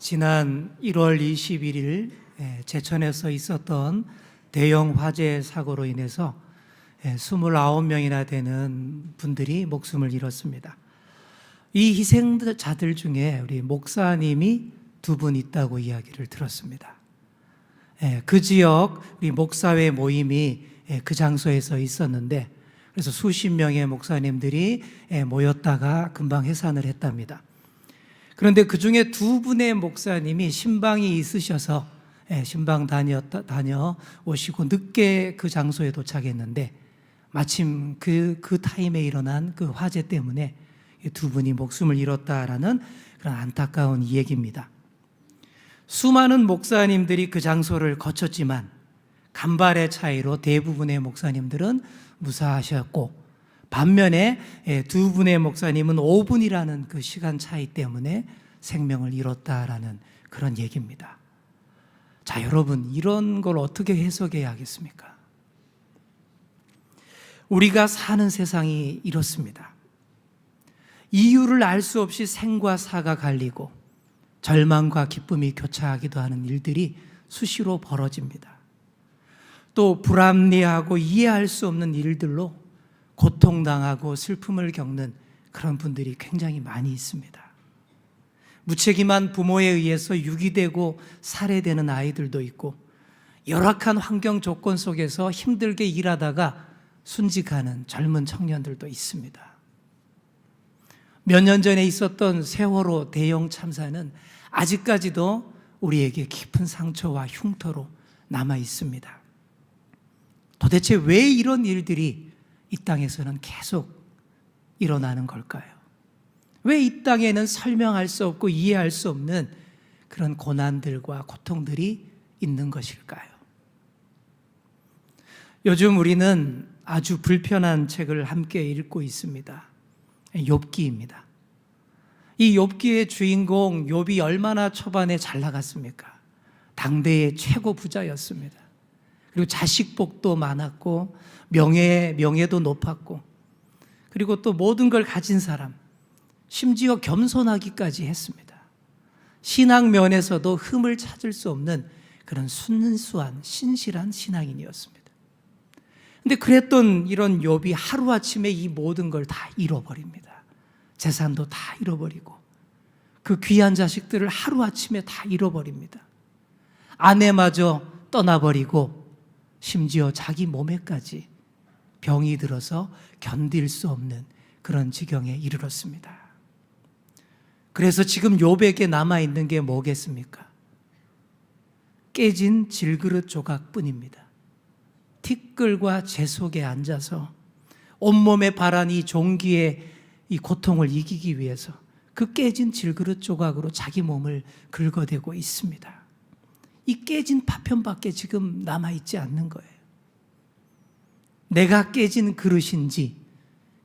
지난 1월 21일 제천에서 있었던 대형 화재 사고로 인해서 29명이나 되는 분들이 목숨을 잃었습니다. 이 희생자들 중에 우리 목사님이 2분 있다고 이야기를 들었습니다. 그 지역 우리 목사회 모임이 그 장소에서 있었는데, 그래서 수십 명의 목사님들이 모였다가 금방 해산을 했답니다. 그런데 그 중에 2분의 목사님이 신방이 있으셔서 신방 다녀오시고 늦게 그 장소에 도착했는데, 마침 그 타임에 일어난 그 화재 때문에 2분이 목숨을 잃었다라는 그런 안타까운 얘기입니다. 수많은 목사님들이 그 장소를 거쳤지만 간발의 차이로 대부분의 목사님들은 무사하셨고, 반면에 2분의 목사님은 5분이라는 그 시간 차이 때문에 생명을 잃었다라는 그런 얘기입니다. 자, 여러분, 이런 걸 어떻게 해석해야 하겠습니까? 우리가 사는 세상이 이렇습니다. 이유를 알 수 없이 생과 사가 갈리고 절망과 기쁨이 교차하기도 하는 일들이 수시로 벌어집니다. 또 불합리하고 이해할 수 없는 일들로 고통당하고 슬픔을 겪는 그런 분들이 굉장히 많이 있습니다. 무책임한 부모에 의해서 유기되고 살해되는 아이들도 있고, 열악한 환경 조건 속에서 힘들게 일하다가 순직하는 젊은 청년들도 있습니다. 몇 년 전에 있었던 세월호 대형 참사는 아직까지도 우리에게 깊은 상처와 흉터로 남아 있습니다. 도대체 왜 이런 일들이 이 땅에서는 계속 일어나는 걸까요? 왜 이 땅에는 설명할 수 없고 이해할 수 없는 그런 고난들과 고통들이 있는 것일까요? 요즘 우리는 아주 불편한 책을 함께 읽고 있습니다. 욥기입니다. 이 욥기의 주인공 욥이 얼마나 초반에 잘 나갔습니까? 당대의 최고 부자였습니다. 그리고 자식복도 많았고 명예도 높았고, 그리고 또 모든 걸 가진 사람, 심지어 겸손하기까지 했습니다. 신앙 면에서도 흠을 찾을 수 없는 그런 순수한 신실한 신앙인이었습니다. 근데 그랬던 이런 욥이 하루아침에 이 모든 걸 다 잃어버립니다. 재산도 다 잃어버리고 그 귀한 자식들을 하루아침에 다 잃어버립니다. 아내마저 떠나버리고 심지어 자기 몸에까지 병이 들어서 견딜 수 없는 그런 지경에 이르렀습니다. 그래서 지금 욥에게 남아있는 게 뭐겠습니까? 깨진 질그릇 조각뿐입니다. 티끌과 재 속에 앉아서 온몸에 바란 이 종기의 이 고통을 이기기 위해서 그 깨진 질그릇 조각으로 자기 몸을 긁어대고 있습니다. 이 깨진 파편밖에 지금 남아있지 않는 거예요. 내가 깨진 그릇인지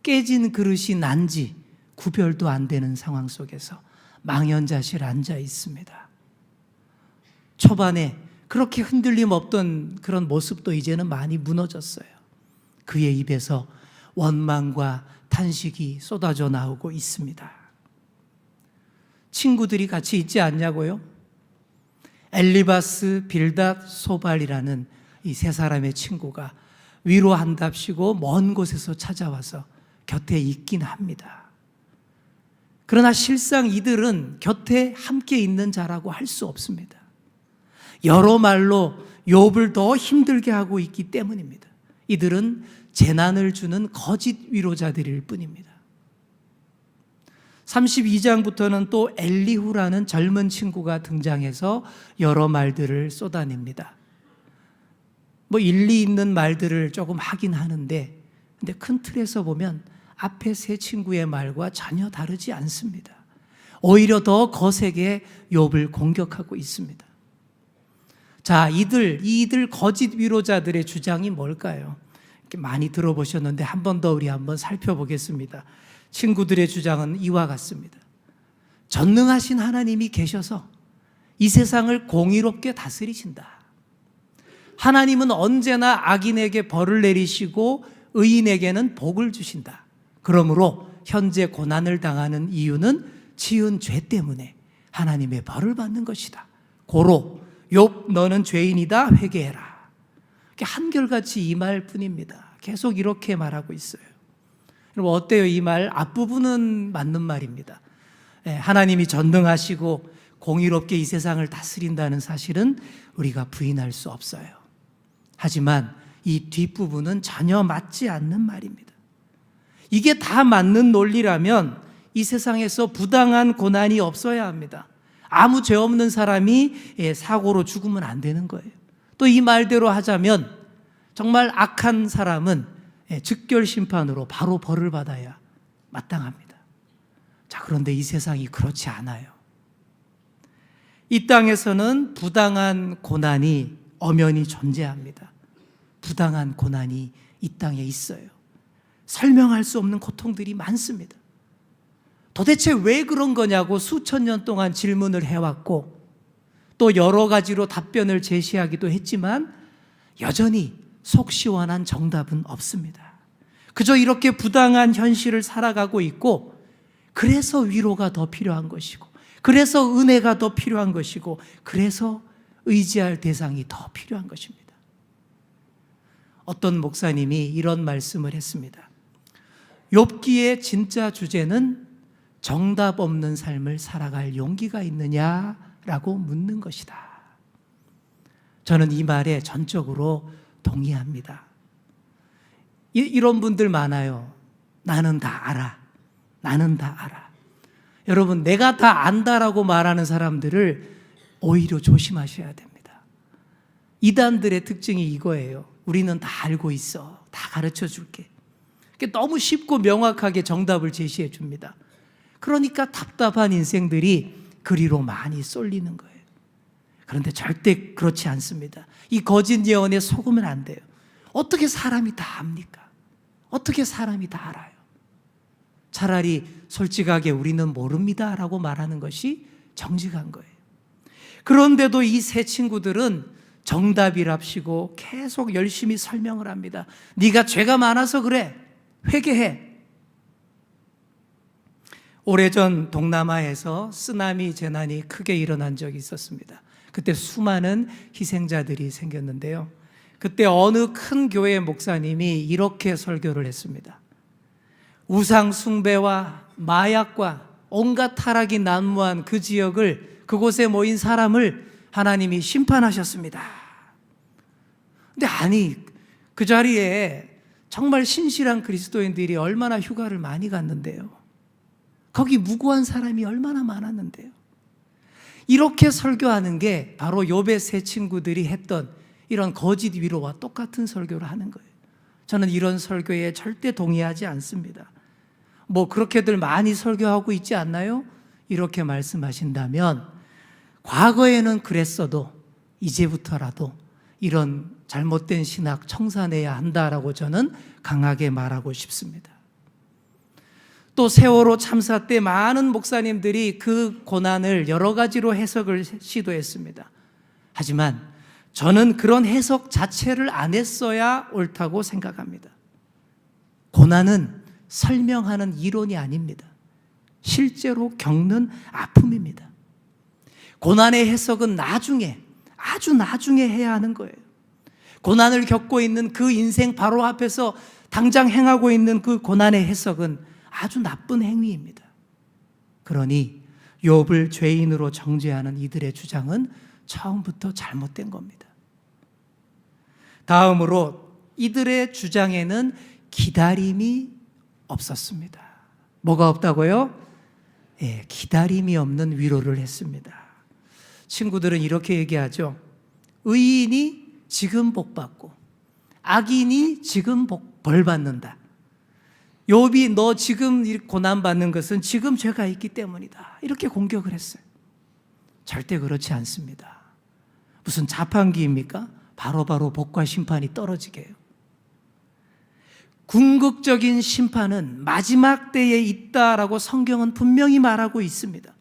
깨진 그릇이 난지 구별도 안 되는 상황 속에서 망연자실 앉아 있습니다. 초반에 그렇게 흔들림 없던 그런 모습도 이제는 많이 무너졌어요. 그의 입에서 원망과 탄식이 쏟아져 나오고 있습니다. 친구들이 같이 있지 않냐고요? 엘리바스, 빌닷, 소발이라는 이 3사람의 친구가 위로한답시고 먼 곳에서 찾아와서 곁에 있긴 합니다. 그러나 실상 이들은 곁에 함께 있는 자라고 할 수 없습니다. 여러 말로 욥을 더 힘들게 하고 있기 때문입니다. 이들은 재난을 주는 거짓 위로자들일 뿐입니다. 32장부터는 또 엘리후라는 젊은 친구가 등장해서 여러 말들을 쏟아냅니다. 일리 있는 말들을 조금 하긴 하는데, 근데 큰 틀에서 보면 앞에 3 친구의 말과 전혀 다르지 않습니다. 오히려 더 거세게 욥을 공격하고 있습니다. 자, 이들 거짓 위로자들의 주장이 뭘까요? 이렇게 많이 들어보셨는데 한 번 더 우리 한번 살펴보겠습니다. 친구들의 주장은 이와 같습니다. 전능하신 하나님이 계셔서 이 세상을 공의롭게 다스리신다. 하나님은 언제나 악인에게 벌을 내리시고 의인에게는 복을 주신다. 그러므로 현재 고난을 당하는 이유는 지은 죄 때문에 하나님의 벌을 받는 것이다. 고로 욥 너는 죄인이다 회개해라. 한결같이 이 말뿐입니다. 계속 이렇게 말하고 있어요. 여러분 어때요? 이 말 앞부분은 맞는 말입니다. 하나님이 전능하시고 공의롭게 이 세상을 다스린다는 사실은 우리가 부인할 수 없어요. 하지만 이 뒷부분은 전혀 맞지 않는 말입니다. 이게 다 맞는 논리라면 이 세상에서 부당한 고난이 없어야 합니다. 아무 죄 없는 사람이 사고로 죽으면 안 되는 거예요. 또 이 말대로 하자면 정말 악한 사람은 즉결 심판으로 바로 벌을 받아야 마땅합니다. 자, 그런데 이 세상이 그렇지 않아요. 이 땅에서는 부당한 고난이 엄연히 존재합니다. 부당한 고난이 이 땅에 있어요. 설명할 수 없는 고통들이 많습니다. 도대체 왜 그런 거냐고 수천 년 동안 질문을 해왔고 또 여러 가지로 답변을 제시하기도 했지만 여전히 속 시원한 정답은 없습니다. 그저 이렇게 부당한 현실을 살아가고 있고 그래서 위로가 더 필요한 것이고 그래서 은혜가 더 필요한 것이고 그래서 의지할 대상이 더 필요한 것입니다. 어떤 목사님이 이런 말씀을 했습니다. 욥기의 진짜 주제는 정답 없는 삶을 살아갈 용기가 있느냐라고 묻는 것이다. 저는 이 말에 전적으로 동의합니다. 이런 분들 많아요. 나는 다 알아. 나는 다 알아. 여러분, 내가 다 안다라고 말하는 사람들을 오히려 조심하셔야 됩니다. 이단들의 특징이 이거예요. 우리는 다 알고 있어. 다 가르쳐 줄게. 너무 쉽고 명확하게 정답을 제시해 줍니다. 그러니까 답답한 인생들이 그리로 많이 쏠리는 거예요. 그런데 절대 그렇지 않습니다. 이 거짓 예언에 속으면 안 돼요. 어떻게 사람이 다 압니까? 어떻게 사람이 다 알아요? 차라리 솔직하게 우리는 모릅니다 라고 말하는 것이 정직한 거예요. 그런데도 이 세 친구들은 정답이랍시고 계속 열심히 설명을 합니다. 네가 죄가 많아서 그래. 회개해. 오래전 동남아에서 쓰나미 재난이 크게 일어난 적이 있었습니다. 그때 수많은 희생자들이 생겼는데요. 그때 어느 큰 교회 목사님이 이렇게 설교를 했습니다. 우상 숭배와 마약과 온갖 타락이 난무한 그 지역을, 그곳에 모인 사람을 하나님이 심판하셨습니다. 근데 아니, 그 자리에 정말 신실한 그리스도인들이 얼마나 휴가를 많이 갔는데요. 거기 무고한 사람이 얼마나 많았는데요. 이렇게 설교하는 게 바로 욥의 세 친구들이 했던 이런 거짓 위로와 똑같은 설교를 하는 거예요. 저는 이런 설교에 절대 동의하지 않습니다. 뭐 그렇게들 많이 설교하고 있지 않나요? 이렇게 말씀하신다면 과거에는 그랬어도 이제부터라도 이런 잘못된 신학 청산해야 한다라고 저는 강하게 말하고 싶습니다. 또 세월호 참사 때 많은 목사님들이 그 고난을 여러 가지로 해석을 시도했습니다. 하지만 저는 그런 해석 자체를 안 했어야 옳다고 생각합니다. 고난은 설명하는 이론이 아닙니다. 실제로 겪는 아픔입니다. 고난의 해석은 나중에, 아주 나중에 해야 하는 거예요. 고난을 겪고 있는 그 인생 바로 앞에서 당장 행하고 있는 그 고난의 해석은 아주 나쁜 행위입니다. 그러니 욥을 죄인으로 정죄하는 이들의 주장은 처음부터 잘못된 겁니다. 다음으로 이들의 주장에는 기다림이 없었습니다. 뭐가 없다고요? 기다림이 없는 위로를 했습니다. 친구들은 이렇게 얘기하죠. 의인이 지금 복받고 악인이 지금 벌 받는다. 욥이 너 지금 고난받는 것은 지금 죄가 있기 때문이다. 이렇게 공격을 했어요. 절대 그렇지 않습니다. 무슨 자판기입니까? 바로바로 복과 심판이 떨어지게 해요. 궁극적인 심판은 마지막 때에 있다라고 성경은 분명히 말하고 있습니다.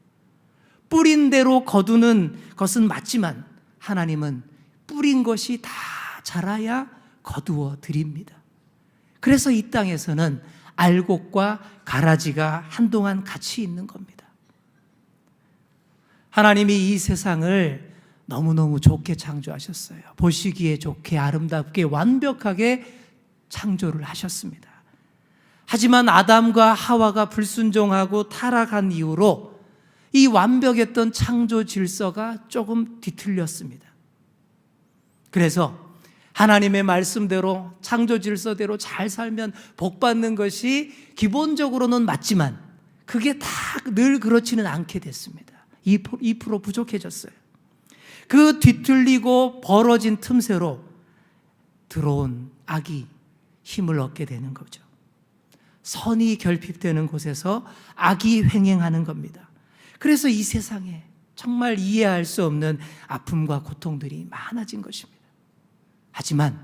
뿌린 대로 거두는 것은 맞지만 하나님은 뿌린 것이 다 자라야 거두어 드립니다. 그래서 이 땅에서는 알곡과 가라지가 한동안 같이 있는 겁니다. 하나님이 이 세상을 너무너무 좋게 창조하셨어요. 보시기에 좋게 아름답게 완벽하게 창조를 하셨습니다. 하지만 아담과 하와가 불순종하고 타락한 이후로 이 완벽했던 창조 질서가 조금 뒤틀렸습니다. 그래서 하나님의 말씀대로 창조 질서대로 잘 살면 복 받는 것이 기본적으로는 맞지만 그게 다 늘 그렇지는 않게 됐습니다. 2% 부족해졌어요. 그 뒤틀리고 벌어진 틈새로 들어온 악이 힘을 얻게 되는 거죠. 선이 결핍되는 곳에서 악이 횡행하는 겁니다. 그래서 이 세상에 정말 이해할 수 없는 아픔과 고통들이 많아진 것입니다. 하지만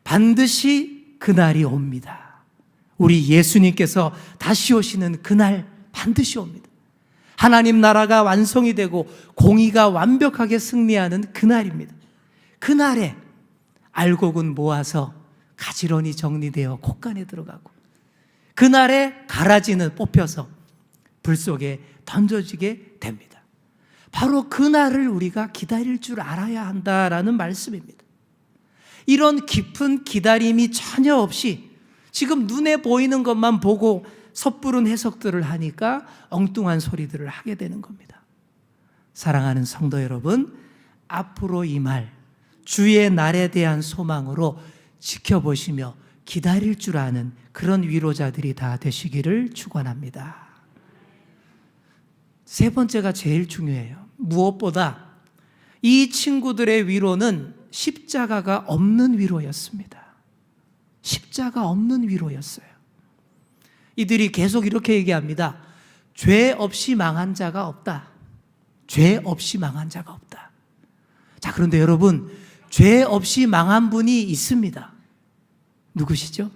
반드시 그날이 옵니다. 우리 예수님께서 다시 오시는 그날 반드시 옵니다. 하나님 나라가 완성이 되고 공의가 완벽하게 승리하는 그날입니다. 그날에 알곡은 모아서 가지런히 정리되어 콧간에 들어가고 그날에 가라지는 뽑혀서 불 속에 던져지게 됩니다. 바로 그날을 우리가 기다릴 줄 알아야 한다라는 말씀입니다. 이런 깊은 기다림이 전혀 없이 지금 눈에 보이는 것만 보고 섣부른 해석들을 하니까 엉뚱한 소리들을 하게 되는 겁니다. 사랑하는 성도 여러분, 앞으로 이 말 주의 날에 대한 소망으로 지켜보시며 기다릴 줄 아는 그런 위로자들이 다 되시기를 축원합니다. 세 번째가 제일 중요해요. 무엇보다 이 친구들의 위로는 십자가가 없는 위로였습니다. 십자가 없는 위로였어요. 이들이 계속 이렇게 얘기합니다. 죄 없이 망한 자가 없다. 죄 없이 망한 자가 없다. 자, 그런데 여러분, 죄 없이 망한 분이 있습니다. 누구시죠?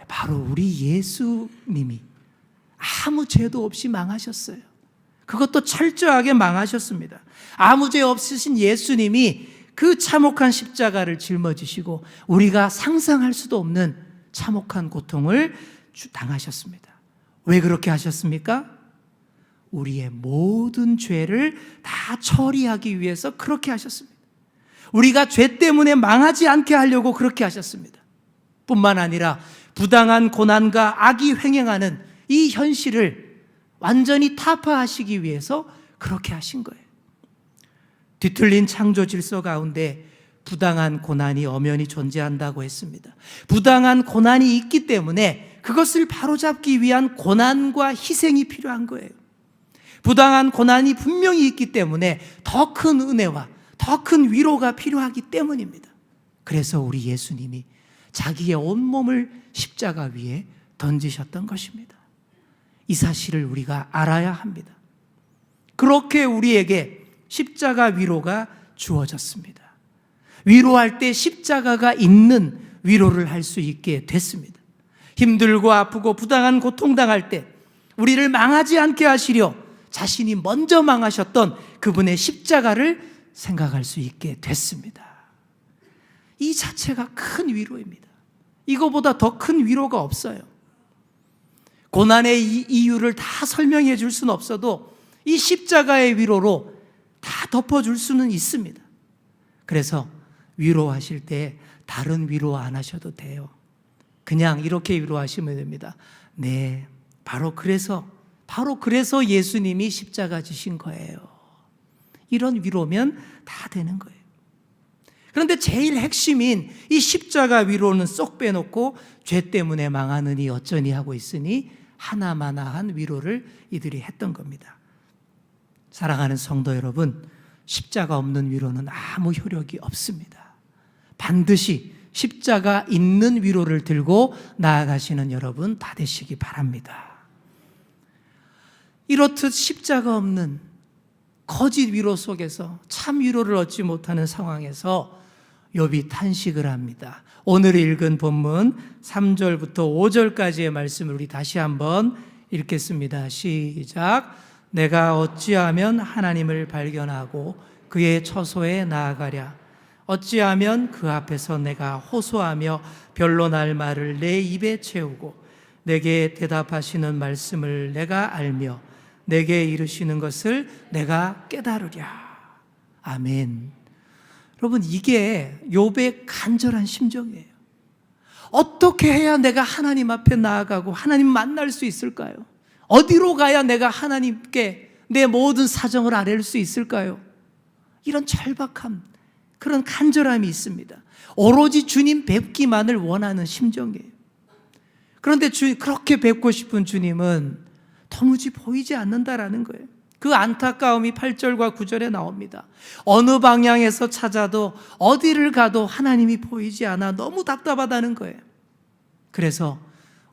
바로 우리 예수님이 아무 죄도 없이 망하셨어요. 그것도 철저하게 망하셨습니다. 아무 죄 없으신 예수님이 그 참혹한 십자가를 짊어지시고 우리가 상상할 수도 없는 참혹한 고통을 당하셨습니다. 왜 그렇게 하셨습니까? 우리의 모든 죄를 다 처리하기 위해서 그렇게 하셨습니다. 우리가 죄 때문에 망하지 않게 하려고 그렇게 하셨습니다. 뿐만 아니라 부당한 고난과 악이 횡행하는 이 현실을 완전히 타파하시기 위해서 그렇게 하신 거예요. 뒤틀린 창조 질서 가운데 부당한 고난이 엄연히 존재한다고 했습니다. 부당한 고난이 있기 때문에 그것을 바로잡기 위한 고난과 희생이 필요한 거예요. 부당한 고난이 분명히 있기 때문에 더 큰 은혜와 더 큰 위로가 필요하기 때문입니다. 그래서 우리 예수님이 자기의 온몸을 십자가 위에 던지셨던 것입니다. 이 사실을 우리가 알아야 합니다. 그렇게 우리에게 십자가 위로가 주어졌습니다. 위로할 때 십자가가 있는 위로를 할 수 있게 됐습니다. 힘들고 아프고 부당한 고통당할 때 우리를 망하지 않게 하시려 자신이 먼저 망하셨던 그분의 십자가를 생각할 수 있게 됐습니다. 이 자체가 큰 위로입니다. 이거보다 더 큰 위로가 없어요. 고난의 이유를 다 설명해 줄 수는 없어도 이 십자가의 위로로 다 덮어줄 수는 있습니다. 그래서 위로하실 때 다른 위로 안 하셔도 돼요. 그냥 이렇게 위로하시면 됩니다. 네, 바로 그래서 예수님이 십자가 지신 거예요. 이런 위로면 다 되는 거예요. 그런데 제일 핵심인 이 십자가 위로는 쏙 빼놓고 죄 때문에 망하느니 어쩌니 하고 있으니 하나마나한 위로를 이들이 했던 겁니다. 사랑하는 성도 여러분, 십자가 없는 위로는 아무 효력이 없습니다. 반드시 십자가 있는 위로를 들고 나아가시는 여러분 다 되시기 바랍니다. 이렇듯 십자가 없는 거짓 위로 속에서 참 위로를 얻지 못하는 상황에서 욥이 탄식을 합니다. 오늘 읽은 본문 3절부터 5절까지의 말씀을 우리 다시 한번 읽겠습니다. 시작. 내가 어찌하면 하나님을 발견하고 그의 처소에 나아가랴. 어찌하면 그 앞에서 내가 호소하며 변론할 말을 내 입에 채우고 내게 대답하시는 말씀을 내가 알며 내게 이르시는 것을 내가 깨달으랴. 아멘. 여러분, 이게 욥의 간절한 심정이에요. 어떻게 해야 내가 하나님 앞에 나아가고 하나님 만날 수 있을까요? 어디로 가야 내가 하나님께 내 모든 사정을 아뢰를 수 있을까요? 이런 절박함, 그런 간절함이 있습니다. 오로지 주님 뵙기만을 원하는 심정이에요. 그런데 그렇게 뵙고 싶은 주님은 도무지 보이지 않는다라는 거예요. 그 안타까움이 8절과 9절에 나옵니다. 어느 방향에서 찾아도 어디를 가도 하나님이 보이지 않아 너무 답답하다는 거예요. 그래서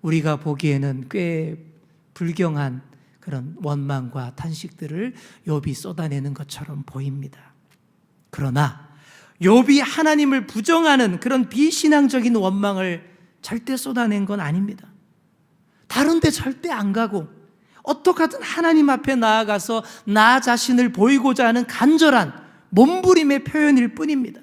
우리가 보기에는 꽤 불경한 그런 원망과 탄식들을 욥이 쏟아내는 것처럼 보입니다. 그러나 욥이 하나님을 부정하는 그런 비신앙적인 원망을 절대 쏟아낸 건 아닙니다. 다른 데 절대 안 가고 어떻게든 하나님 앞에 나아가서 나 자신을 보이고자 하는 간절한 몸부림의 표현일 뿐입니다.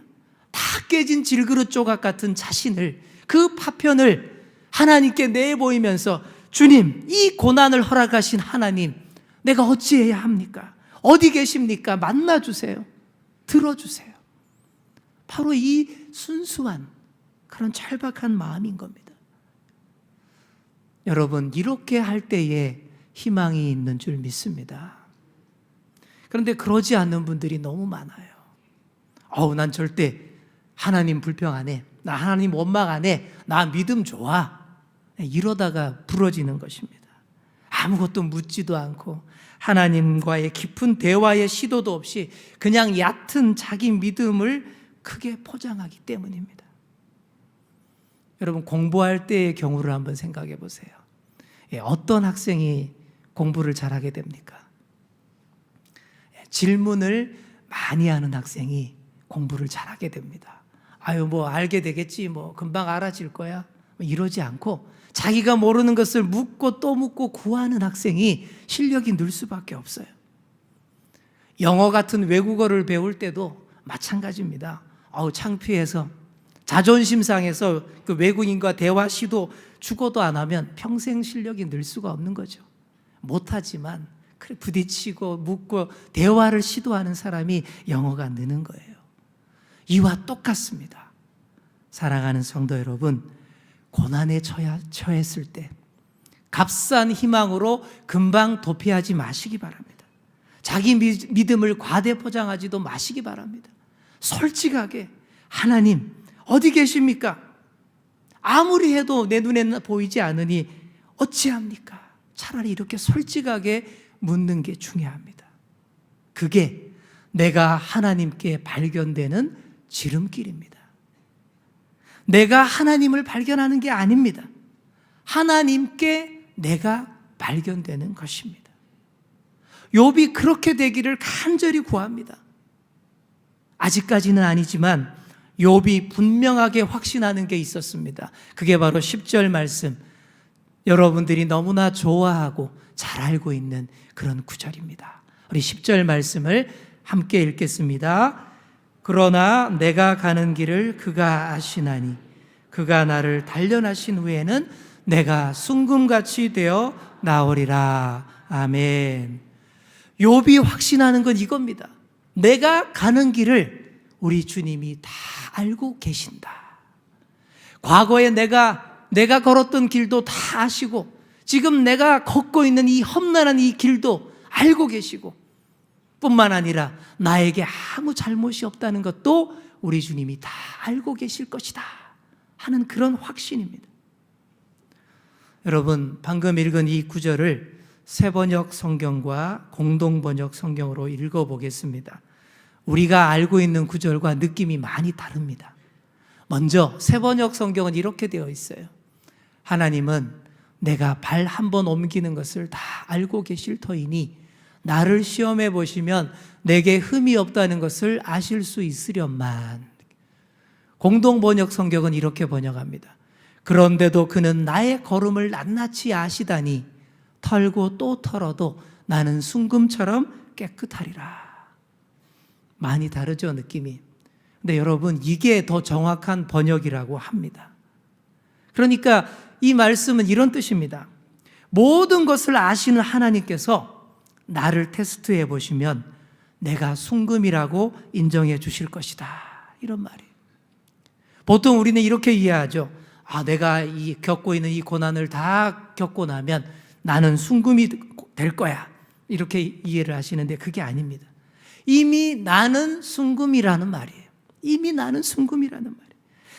다 깨진 질그릇 조각 같은 자신을, 그 파편을 하나님께 내보이면서 주님, 이 고난을 허락하신 하나님, 내가 어찌해야 합니까? 어디 계십니까? 만나주세요. 들어주세요. 바로 이 순수한 그런 절박한 마음인 겁니다. 여러분, 이렇게 할 때에 희망이 있는 줄 믿습니다. 그런데 그러지 않는 분들이 너무 많아요. 난 절대 하나님 불평 안 해. 나 하나님 원망 안 해. 나 믿음 좋아. 이러다가 부러지는 것입니다. 아무것도 묻지도 않고 하나님과의 깊은 대화의 시도도 없이 그냥 얕은 자기 믿음을 크게 포장하기 때문입니다. 여러분, 공부할 때의 경우를 한번 생각해 보세요. 어떤 학생이 공부를 잘하게 됩니까? 질문을 많이 하는 학생이 공부를 잘하게 됩니다. 알게 되겠지, 금방 알아질 거야, 이러지 않고 자기가 모르는 것을 묻고 또 묻고 구하는 학생이 실력이 늘 수밖에 없어요. 영어 같은 외국어를 배울 때도 마찬가지입니다. 창피해서, 자존심 상해서 그 외국인과 대화 시도 죽어도 안 하면 평생 실력이 늘 수가 없는 거죠. 못하지만 부딪히고 묻고 대화를 시도하는 사람이 영어가 느는 거예요. 이와 똑같습니다. 사랑하는 성도 여러분, 고난에 처했을 때 값싼 희망으로 금방 도피하지 마시기 바랍니다. 자기 믿음을 과대 포장하지도 마시기 바랍니다. 솔직하게, 하나님 어디 계십니까? 아무리 해도 내 눈에는 보이지 않으니 어찌합니까? 차라리 이렇게 솔직하게 묻는 게 중요합니다. 그게 내가 하나님께 발견되는 지름길입니다. 내가 하나님을 발견하는 게 아닙니다. 하나님께 내가 발견되는 것입니다. 욥이 그렇게 되기를 간절히 구합니다. 아직까지는 아니지만 욥이 분명하게 확신하는 게 있었습니다. 그게 바로 10절 말씀, 여러분들이 너무나 좋아하고 잘 알고 있는 그런 구절입니다. 우리 10절 말씀을 함께 읽겠습니다. 그러나 내가 가는 길을 그가 아시나니 그가 나를 단련하신 후에는 내가 순금같이 되어 나오리라. 아멘. 욥이 확신하는 건 이겁니다. 내가 가는 길을 우리 주님이 다 알고 계신다. 과거에 내가 걸었던 길도 다 아시고 지금 내가 걷고 있는 이 험난한 이 길도 알고 계시고 뿐만 아니라 나에게 아무 잘못이 없다는 것도 우리 주님이 다 알고 계실 것이다 하는 그런 확신입니다. 여러분, 방금 읽은 이 구절을 새번역 성경과 공동번역 성경으로 읽어보겠습니다. 우리가 알고 있는 구절과 느낌이 많이 다릅니다. 먼저 새번역 성경은 이렇게 되어 있어요. 하나님은 내가 발 한 번 옮기는 것을 다 알고 계실 터이니 나를 시험해 보시면 내게 흠이 없다는 것을 아실 수 있으련만. 공동번역 성경은 이렇게 번역합니다. 그런데도 그는 나의 걸음을 낱낱이 아시다니 털고 또 털어도 나는 순금처럼 깨끗하리라. 많이 다르죠, 느낌이. 근데 여러분, 이게 더 정확한 번역이라고 합니다. 그러니까 이 말씀은 이런 뜻입니다. 모든 것을 아시는 하나님께서 나를 테스트해 보시면 내가 순금이라고 인정해 주실 것이다. 이런 말이에요. 보통 우리는 이렇게 이해하죠. 내가 겪고 있는 이 고난을 다 겪고 나면 나는 순금이 될 거야. 이렇게 이해를 하시는데 그게 아닙니다. 이미 나는 순금이라는 말이에요. 이미 나는 순금이라는 말이에요.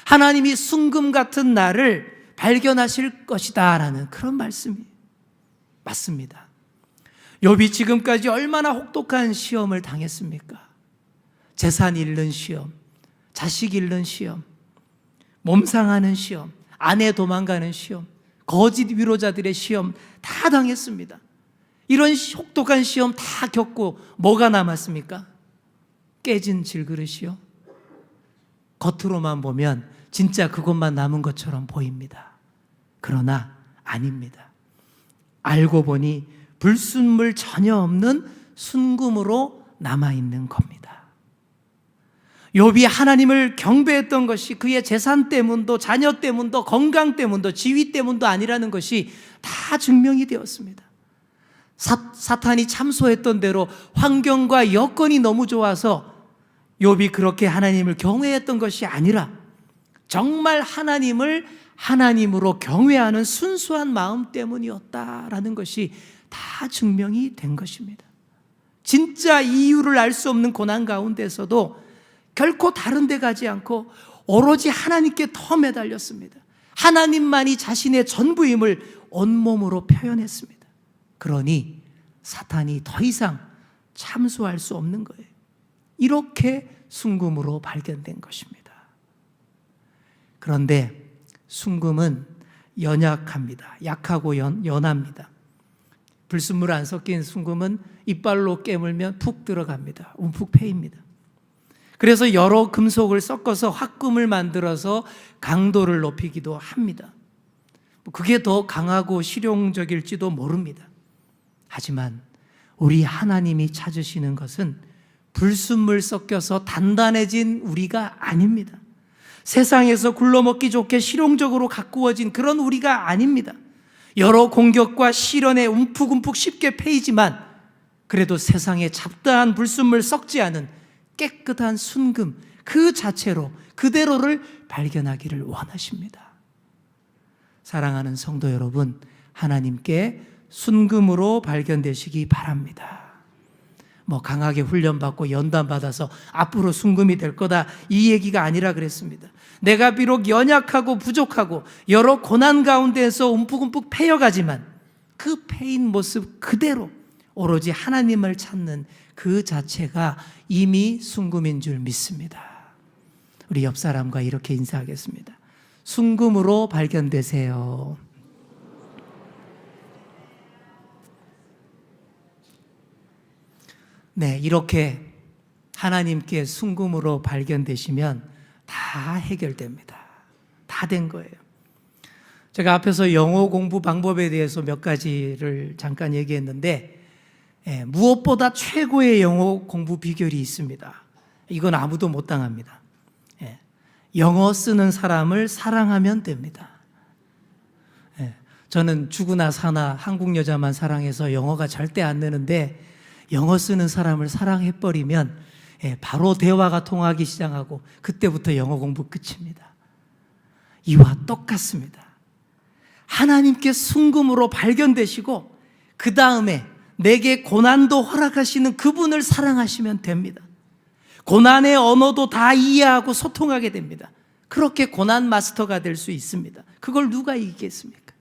하나님이 순금 같은 나를 발견하실 것이다 라는 그런 말씀이 맞습니다. 욥이 지금까지 얼마나 혹독한 시험을 당했습니까? 재산 잃는 시험, 자식 잃는 시험, 몸 상하는 시험, 아내 도망가는 시험, 거짓 위로자들의 시험 다 당했습니다. 이런 혹독한 시험 다 겪고 뭐가 남았습니까? 깨진 질그릇이요. 겉으로만 보면 진짜 그것만 남은 것처럼 보입니다. 그러나 아닙니다. 알고 보니 불순물 전혀 없는 순금으로 남아있는 겁니다. 욥이 하나님을 경배했던 것이 그의 재산 때문도 자녀 때문도 건강 때문도 지위 때문도 아니라는 것이 다 증명이 되었습니다. 사탄이 참소했던 대로 환경과 여건이 너무 좋아서 욥이 그렇게 하나님을 경외했던 것이 아니라 정말 하나님을 하나님으로 경외하는 순수한 마음 때문이었다라는 것이 다 증명이 된 것입니다. 진짜 이유를 알 수 없는 고난 가운데서도 결코 다른 데 가지 않고 오로지 하나님께 더 매달렸습니다. 하나님만이 자신의 전부임을 온몸으로 표현했습니다. 그러니 사탄이 더 이상 참소할 수 없는 거예요. 이렇게 순금으로 발견된 것입니다. 그런데 순금은 연약합니다. 약하고 연합니다. 불순물 안 섞인 순금은 이빨로 깨물면 푹 들어갑니다. 움푹 패입니다. 그래서 여러 금속을 섞어서 화금을 만들어서 강도를 높이기도 합니다. 그게 더 강하고 실용적일지도 모릅니다. 하지만 우리 하나님이 찾으시는 것은 불순물 섞여서 단단해진 우리가 아닙니다. 세상에서 굴러먹기 좋게 실용적으로 가꾸어진 그런 우리가 아닙니다. 여러 공격과 시련에 움푹움푹 쉽게 패이지만 그래도 세상에 잡다한 불순물 섞지 않은 깨끗한 순금 그 자체로 그대로를 발견하기를 원하십니다. 사랑하는 성도 여러분, 하나님께 순금으로 발견되시기 바랍니다. 강하게 훈련받고 연단받아서 앞으로 순금이 될 거다 이 얘기가 아니라 그랬습니다. 내가 비록 연약하고 부족하고 여러 고난 가운데에서 움푹움푹 패여가지만 그 패인 모습 그대로 오로지 하나님을 찾는 그 자체가 이미 순금인 줄 믿습니다. 우리 옆 사람과 이렇게 인사하겠습니다. 순금으로 발견되세요. 네, 이렇게 하나님께 순금으로 발견되시면 다 해결됩니다. 다 된 거예요. 제가 앞에서 영어 공부 방법에 대해서 몇 가지를 잠깐 얘기했는데 무엇보다 최고의 영어 공부 비결이 있습니다. 이건 아무도 못 당합니다. 영어 쓰는 사람을 사랑하면 됩니다. 저는 죽으나 사나 한국 여자만 사랑해서 영어가 절대 안 느는데 영어 쓰는 사람을 사랑해버리면 바로 대화가 통하기 시작하고 그때부터 영어 공부 끝입니다. 이와 똑같습니다. 하나님께 순금으로 발견되시고 그 다음에 내게 고난도 허락하시는 그분을 사랑하시면 됩니다. 고난의 언어도 다 이해하고 소통하게 됩니다. 그렇게 고난 마스터가 될 수 있습니다. 그걸 누가 이기겠습니까?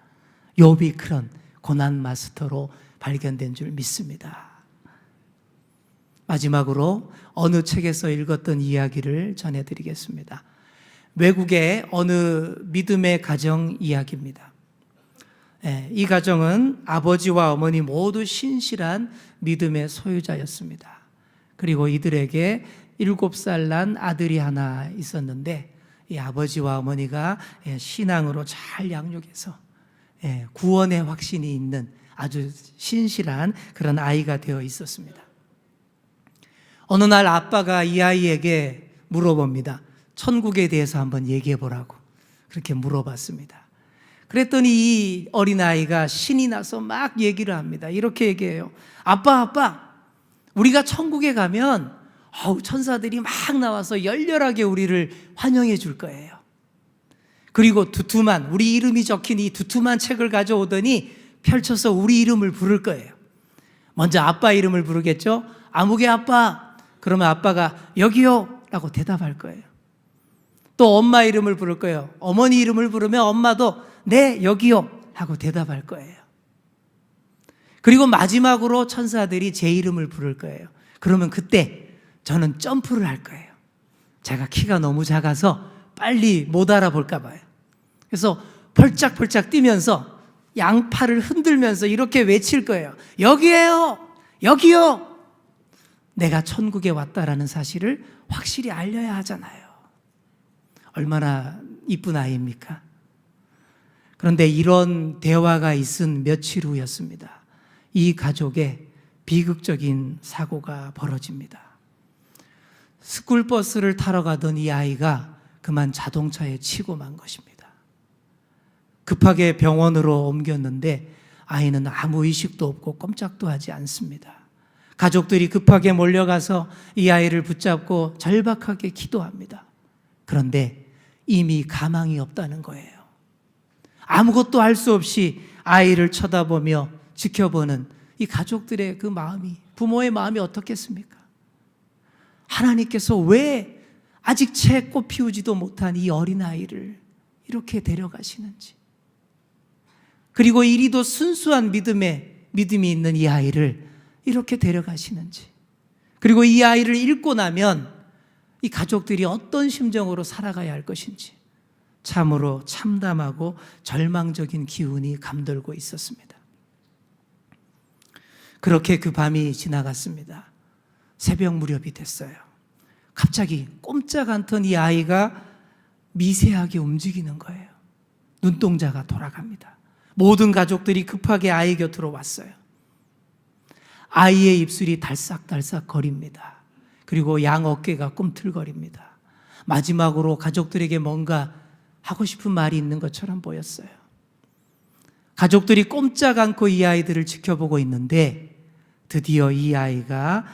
욥이 그런 고난 마스터로 발견된 줄 믿습니다. 마지막으로 어느 책에서 읽었던 이야기를 전해드리겠습니다. 외국의 어느 믿음의 가정 이야기입니다. 이 가정은 아버지와 어머니 모두 신실한 믿음의 소유자였습니다. 그리고 이들에게 7살 난 아들이 하나 있었는데 이 아버지와 어머니가 신앙으로 잘 양육해서 구원의 확신이 있는 아주 신실한 그런 아이가 되어 있었습니다. 어느 날 아빠가 이 아이에게 물어봅니다. 천국에 대해서 한번 얘기해 보라고 그렇게 물어봤습니다. 그랬더니 이 어린아이가 신이 나서 막 얘기를 합니다. 이렇게 얘기해요. 아빠, 우리가 천국에 가면 천사들이 막 나와서 열렬하게 우리를 환영해 줄 거예요. 그리고 우리 이름이 적힌 이 두툼한 책을 가져오더니 펼쳐서 우리 이름을 부를 거예요. 먼저 아빠 이름을 부르겠죠. 아무개 아빠. 그러면 아빠가 여기요 라고 대답할 거예요. 또 엄마 이름을 부를 거예요. 어머니 이름을 부르면 엄마도 네 여기요 하고 대답할 거예요. 그리고 마지막으로 천사들이 제 이름을 부를 거예요. 그러면 그때 저는 점프를 할 거예요. 제가 키가 너무 작아서 빨리 못 알아볼까 봐요. 그래서 펄짝펄짝 뛰면서 양팔을 흔들면서 이렇게 외칠 거예요. 여기에요! 여기요! 내가 천국에 왔다라는 사실을 확실히 알려야 하잖아요. 얼마나 이쁜 아이입니까? 그런데 이런 대화가 있은 며칠 후였습니다. 이 가족에 비극적인 사고가 벌어집니다. 스쿨버스를 타러 가던 이 아이가 그만 자동차에 치고 만 것입니다. 급하게 병원으로 옮겼는데 아이는 아무 의식도 없고 꼼짝도 하지 않습니다. 가족들이 급하게 몰려가서 이 아이를 붙잡고 절박하게 기도합니다. 그런데 이미 가망이 없다는 거예요. 아무것도 할 수 없이 아이를 쳐다보며 지켜보는 이 가족들의 그 마음이, 부모의 마음이 어떻겠습니까? 하나님께서 왜 아직 채 꽃 피우지도 못한 이 어린아이를 이렇게 데려가시는지, 그리고 이리도 순수한 믿음이 있는 이 아이를 이렇게 데려가시는지, 그리고 이 아이를 잃고 나면 이 가족들이 어떤 심정으로 살아가야 할 것인지 참으로 참담하고 절망적인 기운이 감돌고 있었습니다. 그렇게 그 밤이 지나갔습니다. 새벽 무렵이 됐어요. 갑자기 꼼짝 않던 이 아이가 미세하게 움직이는 거예요. 눈동자가 돌아갑니다. 모든 가족들이 급하게 아이 곁으로 왔어요. 아이의 입술이 달싹달싹 거립니다. 그리고 양 어깨가 꿈틀거립니다. 마지막으로 가족들에게 뭔가 하고 싶은 말이 있는 것처럼 보였어요. 가족들이 꼼짝 않고 이 아이들을 지켜보고 있는데 드디어 이 아이가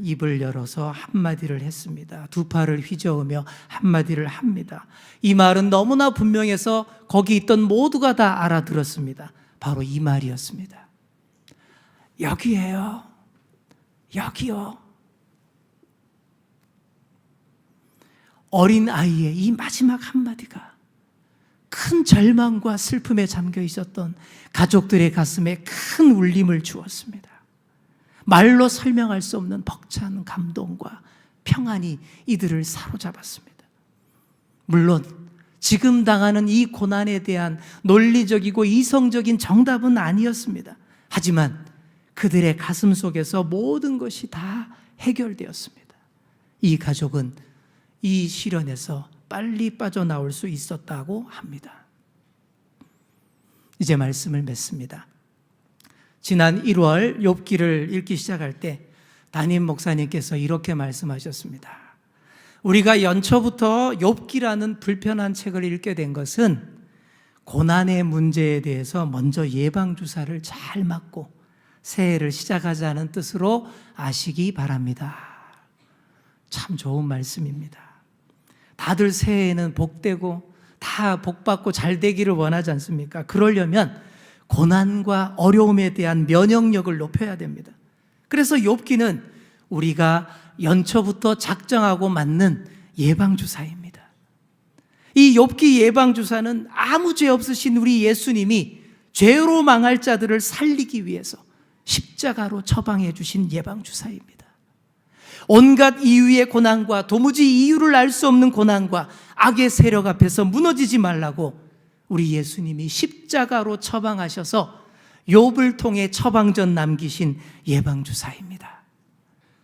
입을 열어서 한마디를 했습니다. 두 팔을 휘저으며 한마디를 합니다. 이 말은 너무나 분명해서 거기 있던 모두가 다 알아들었습니다. 바로 이 말이었습니다. 여기에요. 여기요. 어린 아이의 이 마지막 한마디가 큰 절망과 슬픔에 잠겨 있었던 가족들의 가슴에 큰 울림을 주었습니다. 말로 설명할 수 없는 벅찬 감동과 평안이 이들을 사로잡았습니다. 물론 지금 당하는 이 고난에 대한 논리적이고 이성적인 정답은 아니었습니다. 하지만 그들의 가슴 속에서 모든 것이 다 해결되었습니다. 이 가족은 이 시련에서 빨리 빠져나올 수 있었다고 합니다. 이제 말씀을 맺습니다. 지난 1월 욥기를 읽기 시작할 때 담임 목사님께서 이렇게 말씀하셨습니다. 우리가 연초부터 욥기라는 불편한 책을 읽게 된 것은 고난의 문제에 대해서 먼저 예방주사를 잘 맞고 새해를 시작하자는 뜻으로 아시기 바랍니다. 참 좋은 말씀입니다. 다들 새해에는 복되고 다 복받고 잘 되기를 원하지 않습니까? 그러려면 고난과 어려움에 대한 면역력을 높여야 됩니다. 그래서 욥기는 우리가 연초부터 작정하고 맞는 예방주사입니다. 이 욥기 예방주사는 아무 죄 없으신 우리 예수님이 죄로 망할 자들을 살리기 위해서 십자가로 처방해 주신 예방주사입니다. 온갖 이유의 고난과 도무지 이유를 알 수 없는 고난과 악의 세력 앞에서 무너지지 말라고 우리 예수님이 십자가로 처방하셔서 욥을 통해 처방전 남기신 예방주사입니다.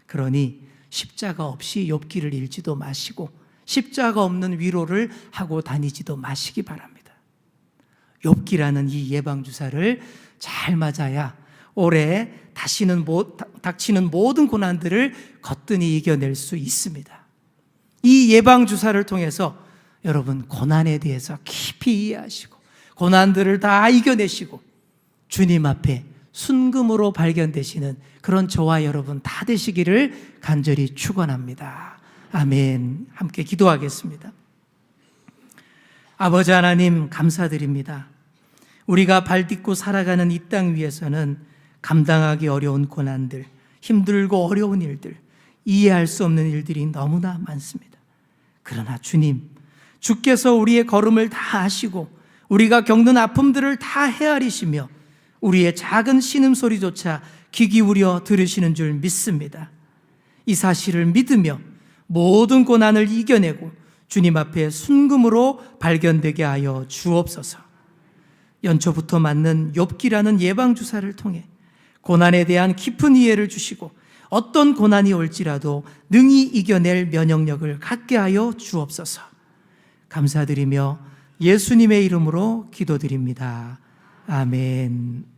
그러니 십자가 없이 욥기를 읽지도 마시고 십자가 없는 위로를 하고 다니지도 마시기 바랍니다. 욥기라는 이 예방주사를 잘 맞아야 올해 닥치는 모든 고난들을 거뜬히 이겨낼 수 있습니다. 이 예방주사를 통해서 여러분 고난에 대해서 깊이 이해하시고 고난들을 다 이겨내시고 주님 앞에 순금으로 발견되시는 그런 저와 여러분 다 되시기를 간절히 축원합니다. 아멘. 함께 기도하겠습니다. 아버지 하나님, 감사드립니다. 우리가 발딛고 살아가는 이 땅 위에서는 감당하기 어려운 고난들, 힘들고 어려운 일들, 이해할 수 없는 일들이 너무나 많습니다. 그러나 주님, 주께서 우리의 걸음을 다 아시고 우리가 겪는 아픔들을 다 헤아리시며 우리의 작은 신음소리조차 귀 기울여 들으시는 줄 믿습니다. 이 사실을 믿으며 모든 고난을 이겨내고 주님 앞에 순금으로 발견되게 하여 주옵소서. 연초부터 맞는 욥기라는 예방주사를 통해 고난에 대한 깊은 이해를 주시고 어떤 고난이 올지라도 능히 이겨낼 면역력을 갖게 하여 주옵소서. 감사드리며 예수님의 이름으로 기도드립니다. 아멘.